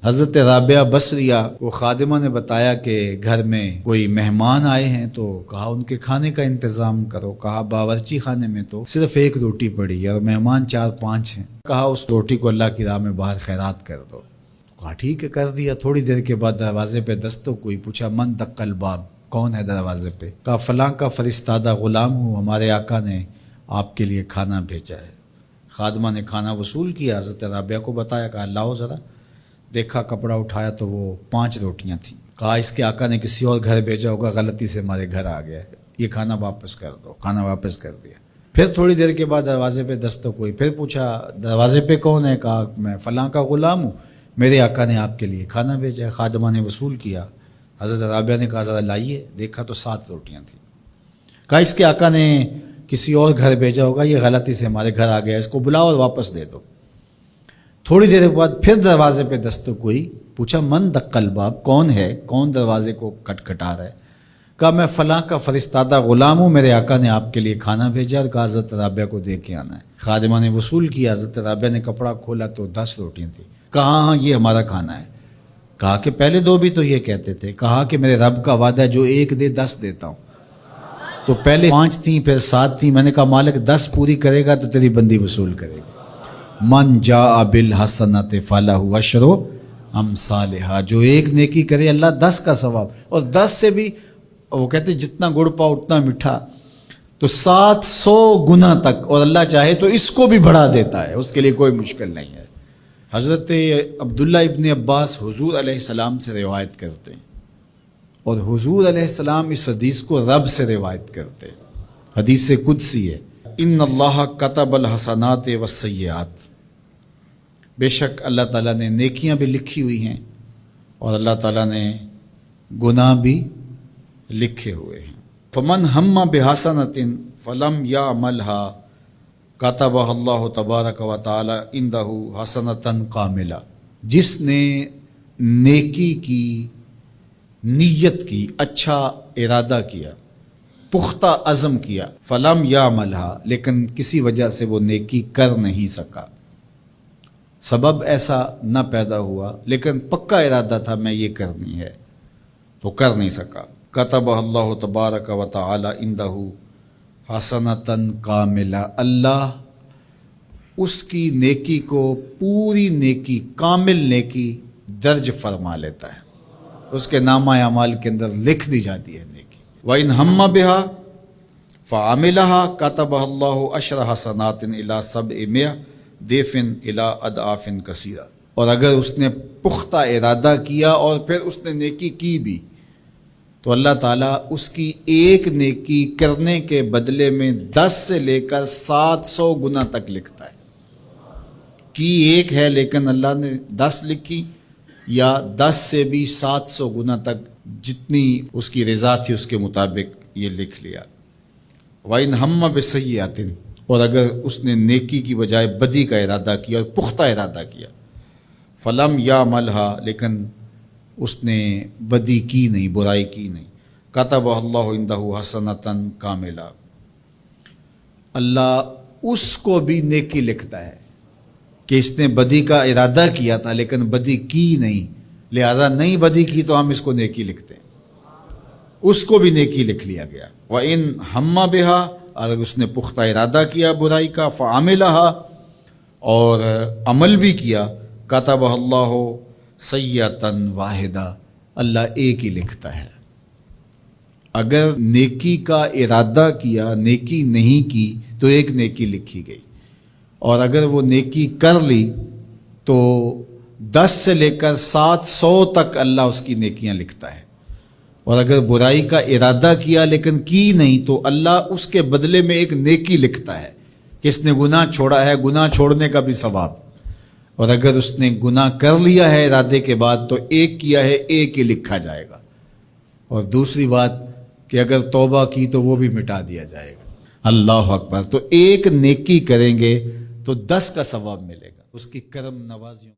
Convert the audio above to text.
حضرت رابعہ بصریہ کو خادمہ نے بتایا کہ گھر میں کوئی مہمان آئے ہیں، تو کہا ان کے کھانے کا انتظام کرو۔ کہا باورچی خانے میں تو صرف ایک روٹی پڑی ہے اور مہمان 4-5 ہیں، کہا اس روٹی کو اللہ کی راہ میں باہر خیرات کر دو۔ کہا ٹھیک ہے، کر دیا۔ تھوڑی دیر کے بعد دروازے پہ دستک ہوئی، پوچھا من دق الباب، کون ہے دروازے پہ؟ کہا فلاں کا فرستادہ غلام ہوں، ہمارے آقا نے آپ کے لیے کھانا بھیجا ہے۔ خادمہ نے کھانا وصول کیا، حضرت رابعہ کو بتایا، کہا لاؤ ذرا۔ دیکھا، کپڑا اٹھایا تو وہ 5 روٹیاں تھیں۔ کہا اس کے آقا نے کسی اور گھر بھیجا ہوگا، غلطی سے ہمارے گھر آ گیا ہے، یہ کھانا واپس کر دو۔ کھانا واپس کر دیا۔ پھر تھوڑی دیر کے بعد دروازے پہ دستک ہوئی، پھر پوچھا دروازے پہ کون ہے؟ کہا میں فلاں کا غلام ہوں، میرے آقا نے آپ کے لیے کھانا بھیجا ہے۔ خادمہ نے وصول کیا، حضرت رابعہ نے کہا ذرا لائیے۔ دیکھا تو 7 روٹیاں تھیں۔ کہا اس کے آقا نے کسی اور گھر بھیجا ہوگا، یہ غلطی سے ہمارے گھر آ گیا، اس کو بلاؤ اور واپس دے دو۔ تھوڑی دیر کے بعد پھر دروازے پہ دستک ہوئی، پوچھا من دق الباب، کون ہے، کون دروازے کو کھٹکھٹا رہا ہے؟ کہا میں فلاں کا فرستادہ غلام ہوں، میرے آقا نے آپ کے لیے کھانا بھیجا اور کہا حضرت رابعہ کو دے کے آنا ہے۔ خادمہ نے وصول کیا، حضرت رابعہ نے کپڑا کھولا تو 10 روٹیاں تھیں۔ کہا ہاں یہ ہمارا کھانا ہے۔ کہا کہ پہلے 2 بھی تو یہ کہتے تھے۔ کہا کہ میرے رب کا وعدہ ہے جو 1 دے 10 دیتا ہوں۔ تو پہلے 5 تھیں، پھر 7 تھیں۔ میں نے کہا مالک 10 پوری کرے گا تو تیری بندی وصول کرے گا۔ من جاء بالحسنۃ فلہ عشر امثالھا، جو 1 نیکی کرے اللہ 10 کا ثواب، اور 10 سے بھی وہ کہتے ہیں جتنا گڑ پاؤ اتنا میٹھا، تو 700 گنا تک، اور اللہ چاہے تو اس کو بھی بڑھا دیتا ہے، اس کے لیے کوئی مشکل نہیں ہے۔ حضرت عبداللہ ابن عباس حضور علیہ السلام سے روایت کرتے ہیں، اور حضور علیہ السلام اس حدیث کو رب سے روایت کرتے ہیں۔ حدیث قدسی ہے، ان اللہ کتب الحسنات والسیئات، بے شک اللہ تعالیٰ نے نیکیاں بھی لکھی ہوئی ہیں اور اللہ تعالیٰ نے گناہ بھی لکھے ہوئے ہیں۔ فمن ہم بحسنۃ فلم یعملھا کتبہ اللہ تبارک و تعالی عندہ حسنۃ کاملہ، جس نے نیکی کی نیت کی، اچھا ارادہ کیا، پختہ عزم کیا، فلم یعملھا، لیکن کسی وجہ سے وہ نیکی کر نہیں سکا، سبب ایسا نہ پیدا ہوا، لیکن پکا ارادہ تھا میں یہ کرنی ہے، تو کر نہیں سکا، کتبہ اللہ تبارک و تعالی عندہ حسنۃ کاملہ، اللہ اس کی نیکی کو پوری نیکی، کامل نیکی درج فرما لیتا ہے، اس کے نامہ اعمال کے اندر لکھ دی جاتی ہے نیکی۔ وَإِنْ هَمَّ بِهَا فَعَمِلَهَا كَتَبَهَا اللَّهُ عَشْرَ حَسَنَاتٍ إِلَىٰ 700 ضِعْفٍ إِلَىٰ أَضْعَافٍ كَثِيرَةٍ، اور اگر اس نے پختہ ارادہ کیا اور پھر اس نے نیکی کی بھی، تو اللہ تعالیٰ اس کی 1 نیکی کرنے کے بدلے میں 10 سے لے کر 700 گنا تک لکھتا ہے۔ کی 1 ہے لیکن اللہ نے 10 لکھی، یا 10 سے بھی 700 گنا تک، جتنی اس کی رضا تھی اس کے مطابق یہ لکھ لیا۔ وَإِنْ هَمَّ بِسَیِّئَةٍ، اور اگر اس نے نیکی کی بجائے بدی کا ارادہ کیا اور پختہ ارادہ کیا، فَلَمْ يَعْمَلْهَا، لیکن اس نے بدی کی نہیں، برائی کی نہیں، کتبہ اللہ عندہ حسنۃ کاملہ، اللہ اس کو بھی نیکی لکھتا ہے کہ اس نے بدی کا ارادہ کیا تھا لیکن بدی کی نہیں، لہذا نہیں بدی کی تو ہم اس کو نیکی لکھتے ہیں، اس کو بھی نیکی لکھ لیا گیا۔ وَإِنْ ہَمَّ بِهَا، اگر اس نے پختہ ارادہ کیا برائی کا، فَعَمِلَهَا، اور عمل بھی کیا، کتبہ اللہ سیئۃ واحدہ، اللہ 1 ہی لکھتا ہے۔ اگر نیکی کا ارادہ کیا، نیکی نہیں کی، تو 1 نیکی لکھی گئی، اور اگر وہ نیکی کر لی تو 10 سے لے کر 700 تک اللہ اس کی نیکیاں لکھتا ہے، اور اگر برائی کا ارادہ کیا لیکن کی نہیں تو اللہ اس کے بدلے میں 1 نیکی لکھتا ہے کہ اس نے گناہ چھوڑا ہے، گناہ چھوڑنے کا بھی ثواب، اور اگر اس نے گناہ کر لیا ہے ارادے کے بعد تو 1 کیا ہے، 1 ہی لکھا جائے گا، اور دوسری بات کہ اگر توبہ کی تو وہ بھی مٹا دیا جائے گا۔ اللہ اکبر۔ تو 1 نیکی کریں گے تو 10 کا ثواب ملے گا، اس کی کرم نوازیوں